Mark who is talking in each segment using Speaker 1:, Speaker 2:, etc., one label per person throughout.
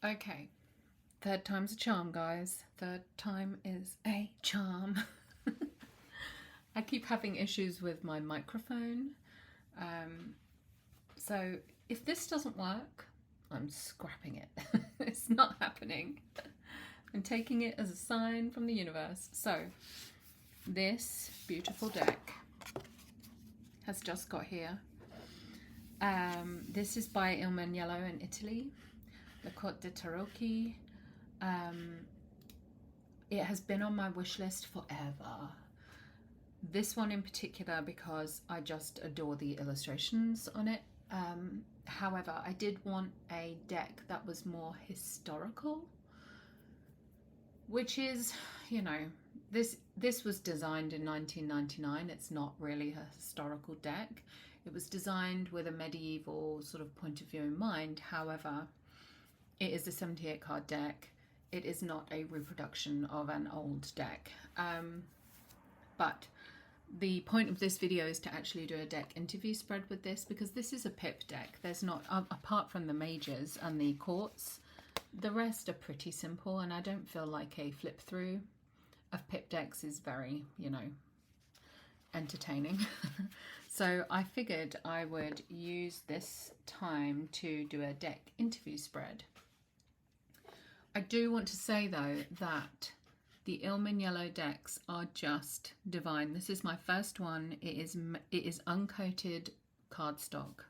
Speaker 1: Okay, third time's a charm, guys. Third time is a charm. I keep having issues with my microphone. So if this doesn't work, I'm scrapping it. It's not happening. I'm taking it as a sign from the universe. So this beautiful deck has just got here. This is by Il Meneghello in Italy, the Corte de Tarrochi. It has been on my wish list forever. This one in particular because I just adore the illustrations on it. However, I did want a deck that was more historical, which is, you know, this was designed in 1999. It's not really a historical deck. It was designed with a medieval sort of point of view in mind. However, it is a 78 card deck. It is not a reproduction of an old deck. But the point of this video is to actually do a deck interview spread with this, because this is a pip deck. There's not, apart from the majors and the courts, the rest are pretty simple, and I don't feel like a flip through of pip decks is very, you know, entertaining. So I figured I would use this time to do a deck interview spread. I do want to say though that the Il Meneghello decks are just divine. This is my first one. It is uncoated cardstock.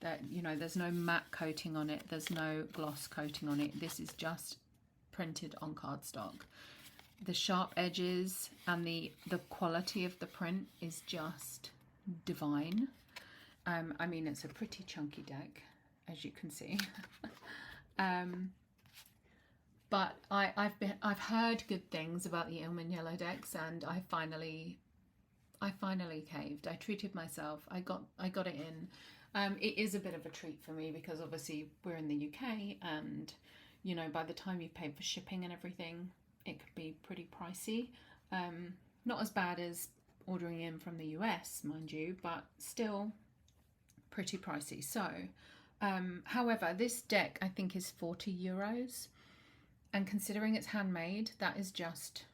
Speaker 1: That, you know, there's no matte coating on it. There's no gloss coating on it. This is just printed on cardstock. The sharp edges and the quality of the print is just divine. I mean, it's a pretty chunky deck, as you can see. But I've heard good things about the Il Meneghello decks, and I finally caved. I treated myself. I got it in. It is a bit of a treat for me because obviously we're in the UK, and you know, by the time you've paid for shipping and everything, it could be pretty pricey. Not as bad as ordering in from the US, mind you, but still pretty pricey. So, however, this deck I think is €40. And considering it's handmade, that is just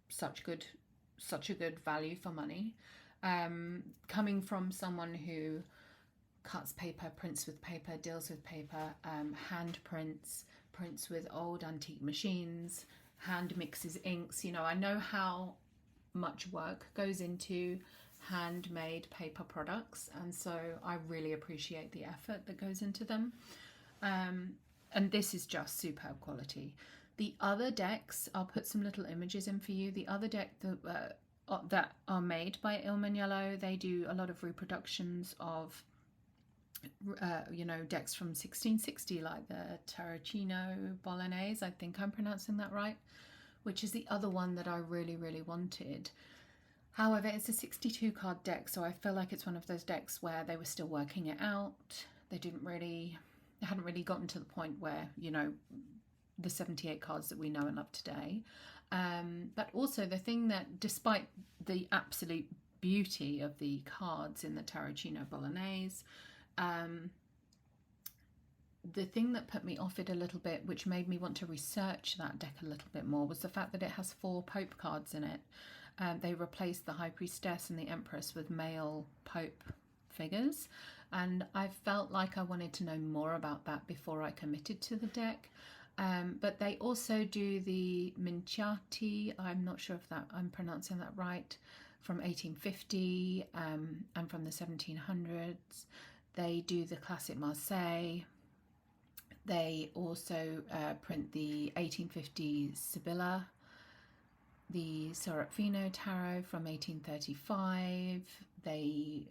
Speaker 1: such a good value for money. Coming from someone who cuts paper, prints with paper, deals with paper, hand prints with old antique machines, hand mixes inks, you know, I know how much work goes into handmade paper products, and so I really appreciate the effort that goes into them. And this is just superb quality. The other decks, I'll put some little images in for you. The other deck that are made by Il Meneghello, they do a lot of reproductions of, you know, decks from 1660, like the Tarrochi Bolognese. I think I'm pronouncing that right, which is the other one that I really, really wanted. However, it's a 62 card deck, so I feel like it's one of those decks where they were still working it out. They hadn't really gotten to the point where, you know, the 78 cards that we know and love today. But also the thing that, despite the absolute beauty of the cards in the Tarrochi Bolognese, the thing that put me off it a little bit, which made me want to research that deck a little bit more, was the fact that it has 4 Pope cards in it. They replaced the High Priestess and the Empress with male Pope figures, and I felt like I wanted to know more about that before I committed to the deck. But they also do the Minciati, I'm not sure if I'm pronouncing that right, from 1850 and from the 1700s. They do the classic Marseille. They also print the 1850 Sibylla, the Serafino Tarot from 1835. The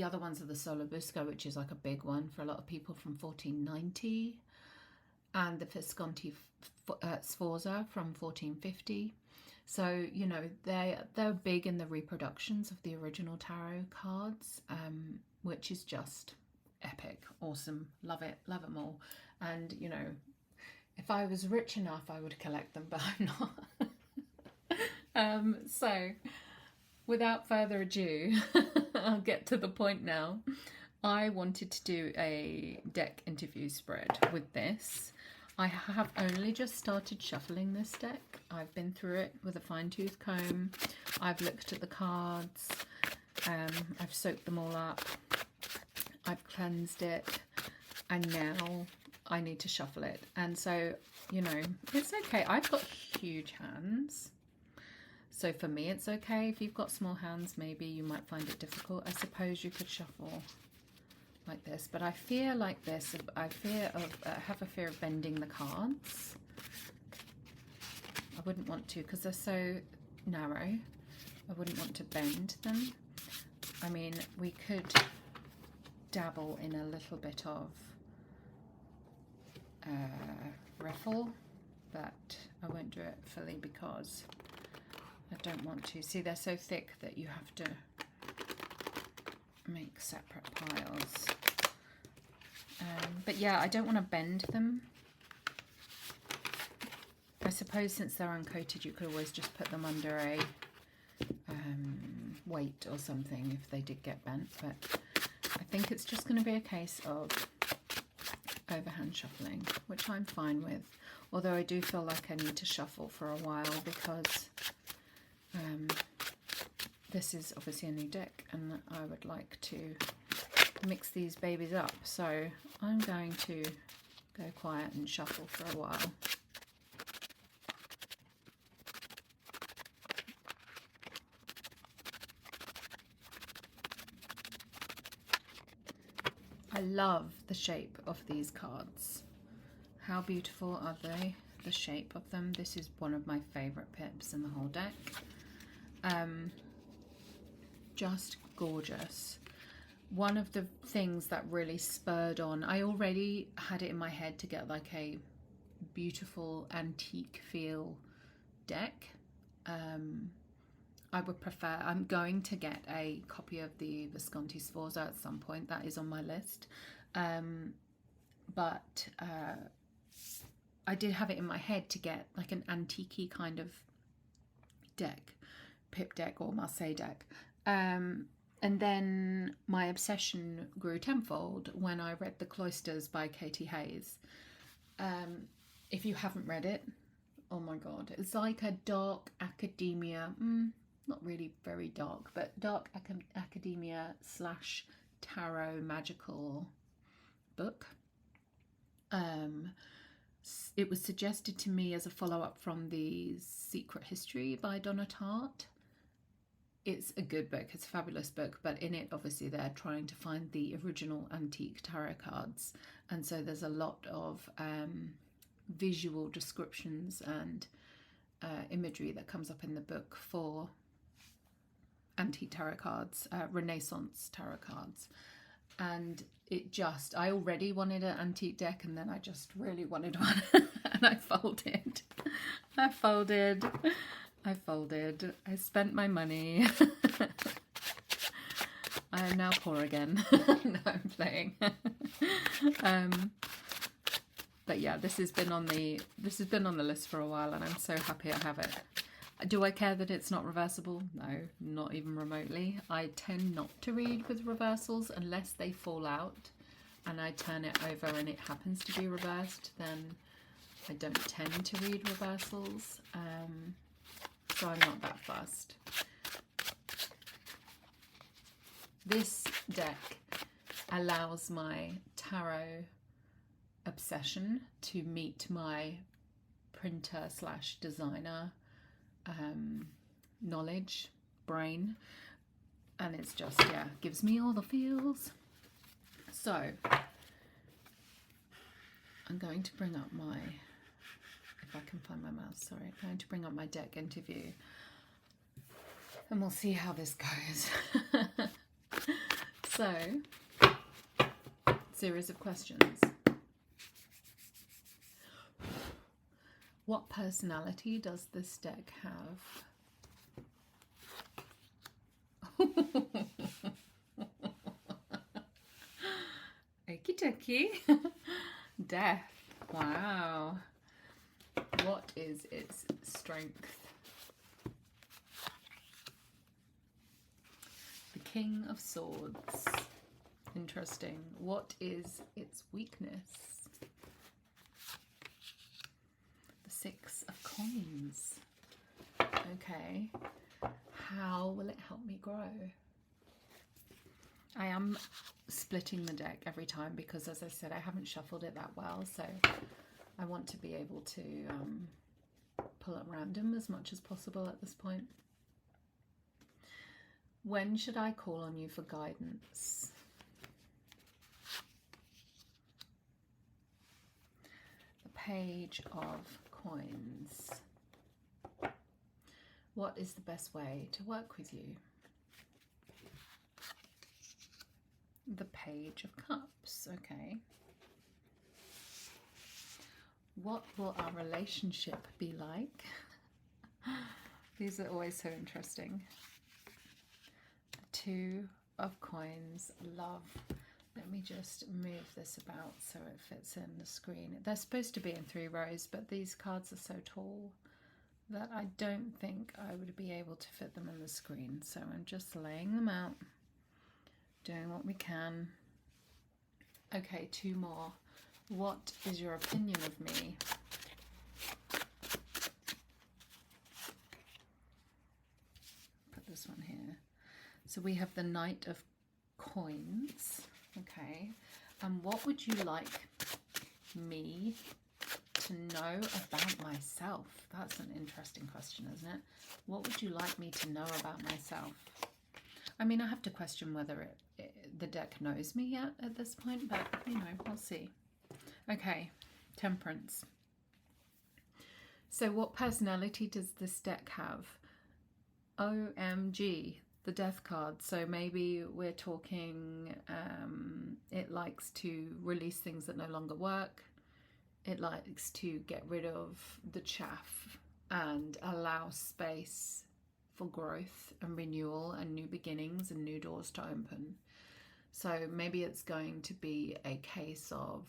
Speaker 1: other ones are the Solobusco, which is like a big one for a lot of people, from 1490, and the Visconti Sforza from 1450. So, you know, they're big in the reproductions of the original tarot cards, which is just epic, awesome, love them all. And you know, if I was rich enough, I would collect them, but I'm not. So without further ado, I'll get to the point now I wanted to do a deck interview spread with this. I have only just started shuffling this deck. I've been through it with a fine-tooth comb. I've looked at the cards. I've soaked them all up. I've cleansed it. And now I need to shuffle it. And so, you know, it's okay. I've got huge hands. So for me, it's okay. If you've got small hands, maybe you might find it difficult. I suppose you could shuffle like this, but I fear like this. I have a fear of bending the cards. I wouldn't want to because they're so narrow. I wouldn't want to bend them. I mean, we could dabble in a little bit of ruffle, but I won't do it fully because I don't want to. See, they're so thick that you have to make separate piles. But yeah, I don't want to bend them. I suppose since they're uncoated, you could always just put them under a weight or something if they did get bent, but I think it's just going to be a case of overhand shuffling, which I'm fine with, although I do feel like I need to shuffle for a while because this is obviously a new deck and I would like to mix these babies up, so I'm going to go quiet and shuffle for a while. I love the shape of these cards. How beautiful are they? The shape of them. This is one of my favourite pips in the whole deck. Just gorgeous. One of the things that really spurred on, I already had it in my head to get like a beautiful antique feel deck. I would prefer, I'm going to get a copy of the Visconti Sforza at some point. That is on my list. But I did have it in my head to get like an antique-y kind of deck, pip deck or Marseille deck. And then my obsession grew tenfold when I read The Cloisters by Katie Hayes. If you haven't read it, oh my God, it's like a dark academia, not really very dark, but dark academia / tarot magical book. It was suggested to me as a follow-up from The Secret History by Donna Tartt. It's a good book, it's a fabulous book, but in it obviously they're trying to find the original antique tarot cards, and so there's a lot of visual descriptions and imagery that comes up in the book for antique tarot cards, Renaissance tarot cards, and it just, I already wanted an antique deck and then I just really wanted one and I folded. I spent my money. I am now poor again. No, I'm playing. But yeah, this has been on the list for a while and I'm so happy I have it. Do I care that it's not reversible? No, not even remotely. I tend not to read with reversals unless they fall out and I turn it over and it happens to be reversed, then I don't tend to read reversals. So I'm not that fussed. This deck allows my tarot obsession to meet my printer / designer knowledge, brain, and it's just, yeah, gives me all the feels. So I'm going to bring up my, if I can find my mouse, sorry, I'm going to bring up my deck interview and we'll see how this goes. So, series of questions. What personality does this deck have? Okie dokie. Death. Wow. What is its strength? The King of Swords. Interesting. What is its weakness? The 6 of coins. Okay. How will it help me grow? I am splitting the deck every time because, as I said, I haven't shuffled it that well, so I want to be able to pull at random as much as possible at this point. When should I call on you for guidance? The Page of Coins. What is the best way to work with you? The Page of Cups. Okay. What will our relationship be like? These are always so interesting. The 2 of Coins. Love. Let me just move this about so it fits in the screen. They're supposed to be in 3 rows, but these cards are so tall that I don't think I would be able to fit them in the screen. So I'm just laying them out, doing what we can. Okay, 2 more. What is your opinion of me? Put this one here. So we have the Knight of Coins. Okay. And what would you like me to know about myself? That's an interesting question, isn't it? What would you like me to know about myself? I mean, I have to question whether the deck knows me yet at this point, but, you know, we'll see. Okay, Temperance. So what personality does this deck have? OMG, the Death card. So maybe we're talking, it likes to release things that no longer work. It likes to get rid of the chaff and allow space for growth and renewal and new beginnings and new doors to open. So maybe it's going to be a case of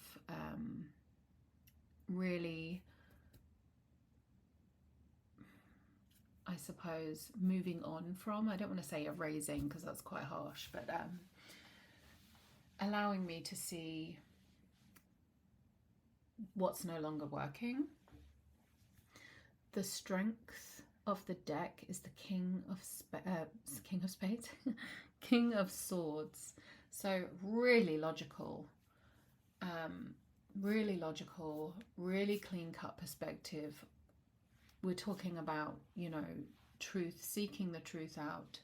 Speaker 1: really, I suppose, moving on from, I don't want to say erasing because that's quite harsh, but allowing me to see what's no longer working. The strength of the deck is the King of Spades, King of Swords. So really logical, really clean-cut perspective. We're talking about, you know, truth, seeking the truth out,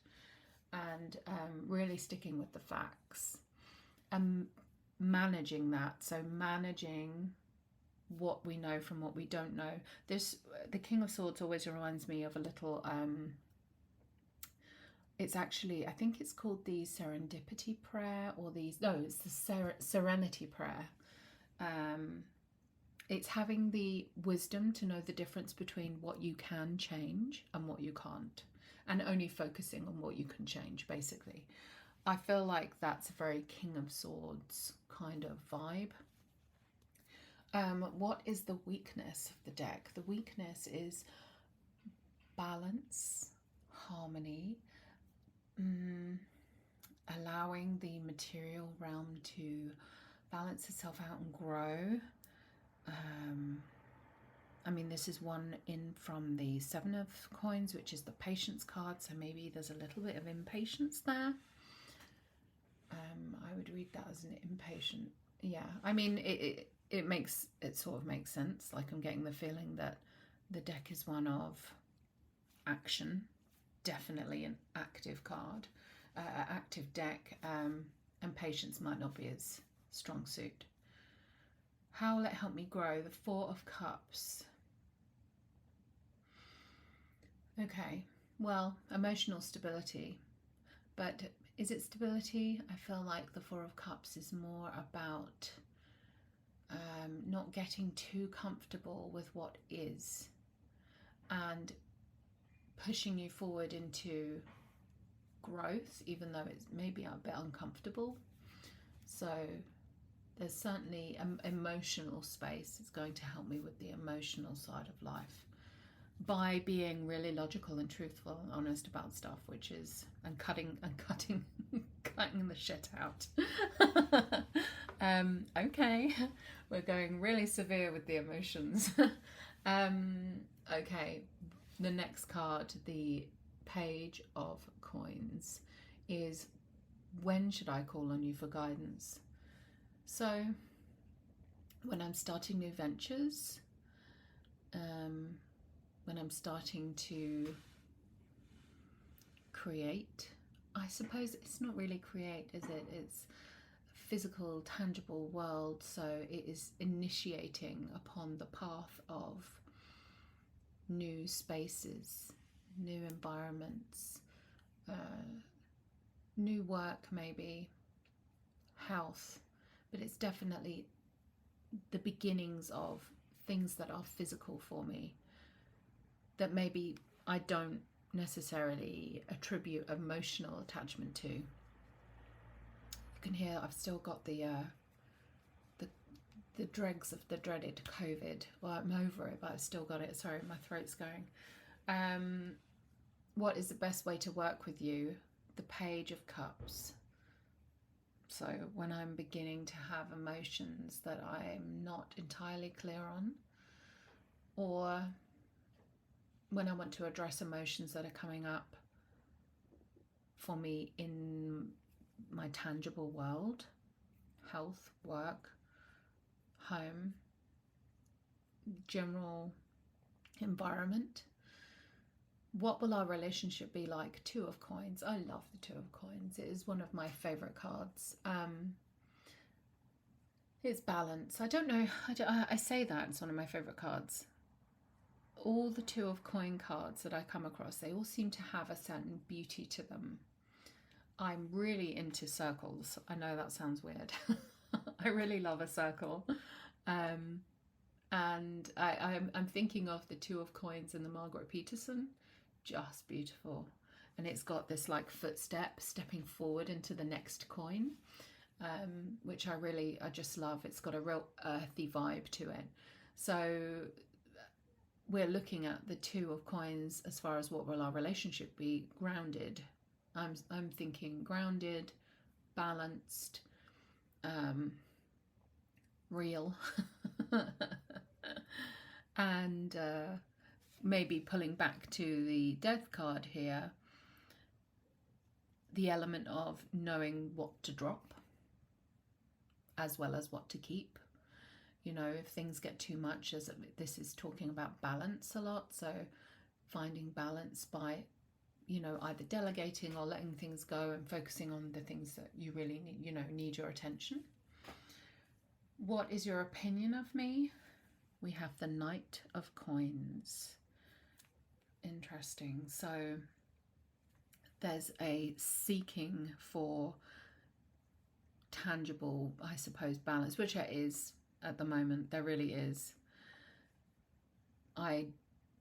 Speaker 1: and really sticking with the facts and managing that. So managing what we know from what we don't know. The King of Swords always reminds me of a little, it's actually, I think it's called the Serendipity Prayer, or it's the Serenity Prayer. It's having the wisdom to know the difference between what you can change and what you can't, and only focusing on what you can change, basically. I feel like that's a very King of Swords kind of vibe. What is the weakness of the deck? The weakness is balance, harmony, allowing the material realm to balance itself out and grow. I mean, this is one in from the 7 of Coins, which is the Patience card, so maybe there's a little bit of impatience there. I would read that as an impatient. Yeah, I mean, it sort of makes sense. Like, I'm getting the feeling that the deck is one of action, definitely an active card, active deck, and patience might not be its strong suit. How will it help me grow? The 4 of Cups. Okay, well, emotional stability, but is it stability? I feel like the 4 of Cups is more about not getting too comfortable with what is and pushing you forward into growth, even though it's maybe a bit uncomfortable. So there's certainly emotional space. It's going to help me with the emotional side of life by being really logical and truthful and honest about stuff, which is, and cutting crying the shit out. Okay, we're going really severe with the emotions. Okay, the next card, the Page of Coins, is when should I call on you for guidance? So when I'm starting new ventures, when I'm starting to create, I suppose it's not really create, is it? It's a physical, tangible world, so it is initiating upon the path of new spaces, new environments, new work, maybe health, but it's definitely the beginnings of things that are physical for me that maybe I don't necessarily attribute emotional attachment to. You can hear I've still got the dregs of the dreaded COVID. Well, I'm over it, but I've still got it. Sorry, my throat's going. What is the best way to work with you? The Page of Cups. So when I'm beginning to have emotions that I'm not entirely clear on, or when I want to address emotions that are coming up for me in my tangible world, health, work, home, general environment. What will our relationship be like? Two of Coins. I love the Two of Coins. It is one of my favorite cards. It's balance. I don't know. I say that it's one of my favorite cards. All the Two of Coin cards that I come across, they all seem to have a certain beauty to them. I'm really into circles. I know that sounds weird. I really love a circle. And I'm thinking of the Two of Coins and the Margaret Peterson. Just beautiful. And it's got this like footstep stepping forward into the next coin, which I just love. It's got a real earthy vibe to it. So we're looking at the Two of Coins as far as what will our relationship be. Grounded. I'm thinking grounded, balanced, real, and maybe pulling back to the Death card here, the element of knowing what to drop as well as what to keep. You know, if things get too much, as this is talking about balance a lot, so finding balance by, you know, either delegating or letting things go and focusing on the things that you really need, you know, need your attention. What is your opinion of me? We have the Knight of Coins. Interesting. So there's a seeking for tangible, I suppose, balance, which there is at the moment. There really is. I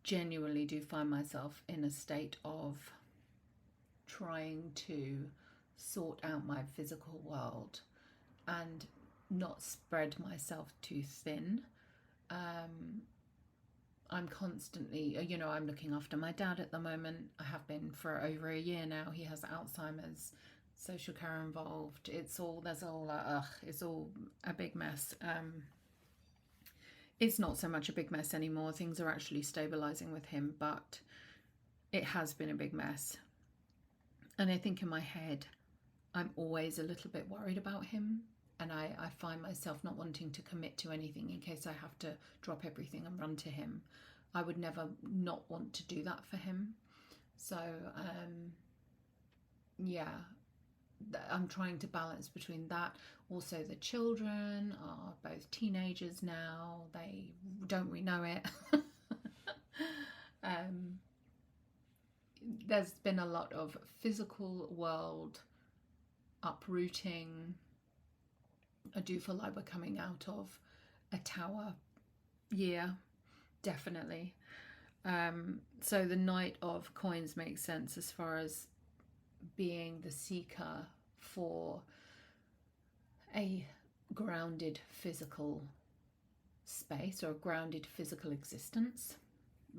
Speaker 1: genuinely do find myself in a state of trying to sort out my physical world and not spread myself too thin. I'm constantly, you know, I'm looking after my dad at the moment. I have been for over a year now. He has Alzheimer's, social care involved. It's all a big mess. It's not so much a big mess anymore. Things are actually stabilizing with him, but it has been a big mess. And I think in my head, I'm always a little bit worried about him. And I find myself not wanting to commit to anything in case I have to drop everything and run to him. I would never not want to do that for him. So, yeah, I'm trying to balance between that. Also, the children are both teenagers now. They don't we know it. There's been a lot of physical world uprooting. I do feel like we're coming out of a tower year, definitely. So the Knight of Coins makes sense as far as being the seeker for a grounded physical space or a grounded physical existence.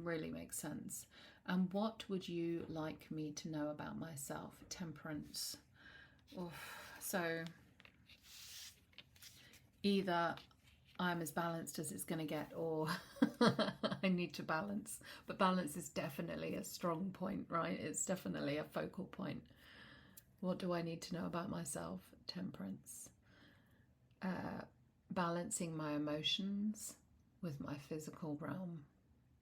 Speaker 1: Really makes sense. And what would you like me to know about myself? Temperance. Oof. So either I'm as balanced as it's going to get, or I need to balance. But balance is definitely a strong point, right? It's definitely a focal point. What do I need to know about myself? Temperance. Balancing my emotions with my physical realm.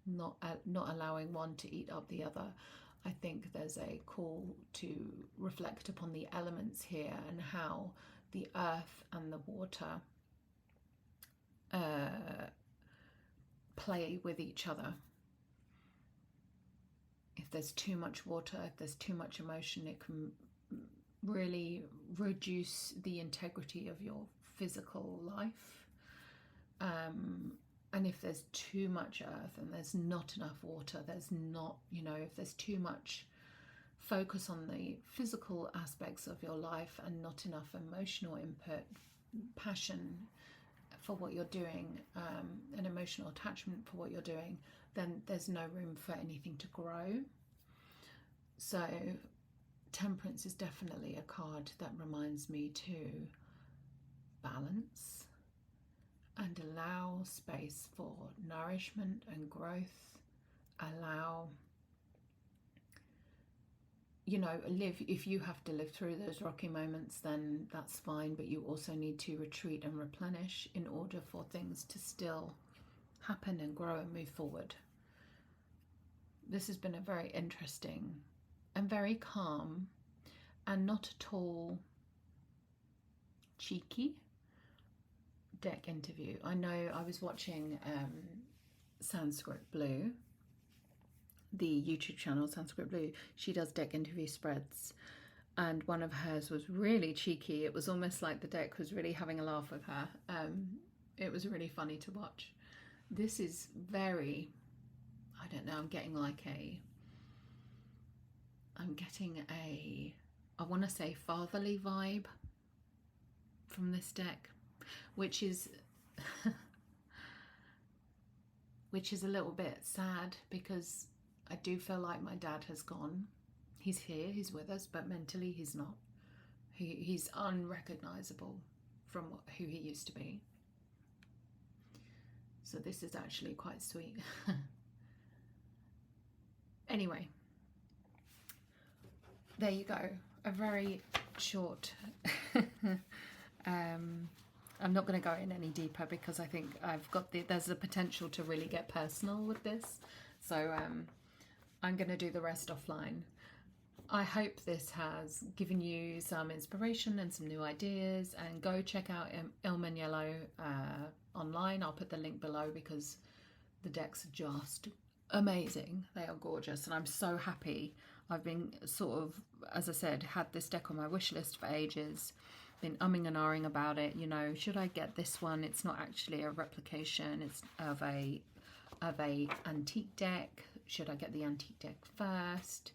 Speaker 1: Not allowing one to eat up the other. I think there's a call to reflect upon the elements here and how the earth and the water play with each other. If there's too much water, if there's too much emotion, it can really reduce the integrity of your physical life. And if there's too much earth and there's not enough water, there's not, you know, if there's too much focus on the physical aspects of your life and not enough emotional input, passion for what you're doing, an emotional attachment for what you're doing, then there's no room for anything to grow. So temperance is definitely a card that reminds me to balance and allow space for nourishment and growth. Allow, you know, if you have to live through those rocky moments, then that's fine, but you also need to retreat and replenish in order for things to still happen and grow and move forward. This has been a very interesting and very calm and not at all cheeky deck interview. I know I was watching Sanskrit Blue, the YouTube channel Sanskrit Blue. She does deck interview spreads, and one of hers was really cheeky. It was almost like the deck was really having a laugh with her. It was really funny to watch. This is very, I don't know, I'm getting I want to say fatherly vibe from this deck, which is which is a little bit sad, because I do feel like my dad has gone. He's here, he's with us, but mentally he's not. He's unrecognizable from who he used to be. So this is actually quite sweet. Anyway, there you go. A very short I'm not going to go in any deeper because I think there's the potential to really get personal with this. So I'm going to do the rest offline. I hope this has given you some inspiration and some new ideas, and go check out Il Meneghello online. I'll put the link below because the decks are just amazing. They are gorgeous, and I'm so happy. I've been sort of, as I said, had this deck on my wish list for ages. Been umming and ahhing about it, you know, should I get this one? It's not actually a replication, it's of a antique deck. Should I get the antique deck first?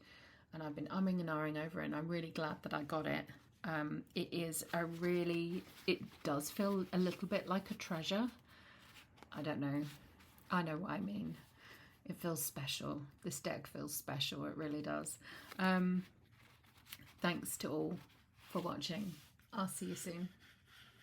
Speaker 1: And I've been umming and ahhing over it, and I'm really glad that I got it. It does feel a little bit like a treasure. I don't know, I know what I mean. It feels special. This deck feels special, it really does. Thanks to all for watching. I'll see you soon.